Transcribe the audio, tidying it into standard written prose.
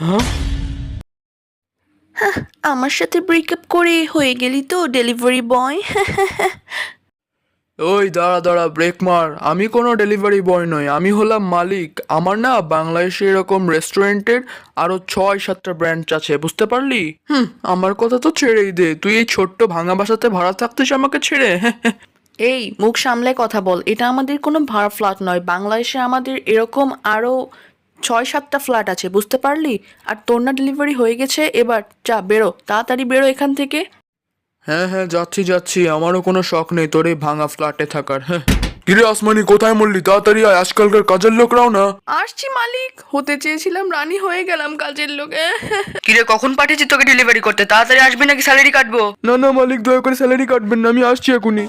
হ্যাঁ, আমার সাথে ব্রেকআপ করে হয়ে গেলি তো ডেলিভারি বয়। ওই দাঁড়া দাঁড়া, ব্রেক মার। আমি কোনো ডেলিভারি বয় নই, আমি হলাম মালিক। আমার না বাংলাদেশে এরকম রেস্টুরেন্টের আরো 6-7টা ব্রাঞ্চ আছে, বুঝতে পারলি? আমার কথা তো ছেড়েই দে, তুই এই ছোট্ট ভাঙা বাসাতে ভাড়া থাকতিস আমাকে ছেড়ে? এই মুখ সামলে কথা বল, এটা আমাদের কোনো ভাড়া ফ্ল্যাট নয়। বাংলাদেশে আমাদের এরকম আরো 6-7টা ফ্ল্যাট আছে, বুঝতে পারলি? আর তোর না ডেলিভারি হয়ে গেছে, এবার যা বেরো, তাড়াতাড়ি বেরো এখান থেকে। হ্যাঁ হ্যাঁ, যাচ্ছি যাচ্ছি, আমারও কোনো শখ নেই তোর এই ভাঙা ফ্ল্যাটে থাকার। হ্যাঁ, কিরে আসমানি, কোথায় মরলি? তাড়াতাড়ি আয়, আজকালকার কাজের লোকরাও না। আসছি মালিক, হতে চেয়েছিলাম রানী, হয়ে গেলাম কাজের লোক। কিরে, কখন পাঠিয়েছি তোকে ডেলিভারি করতে? তাড়াতাড়ি আসবি নাকি স্যালারি কাটবো? না না মালিক, দয়া করে স্যালারি কাটবেন না, আমি আসছি এখনই।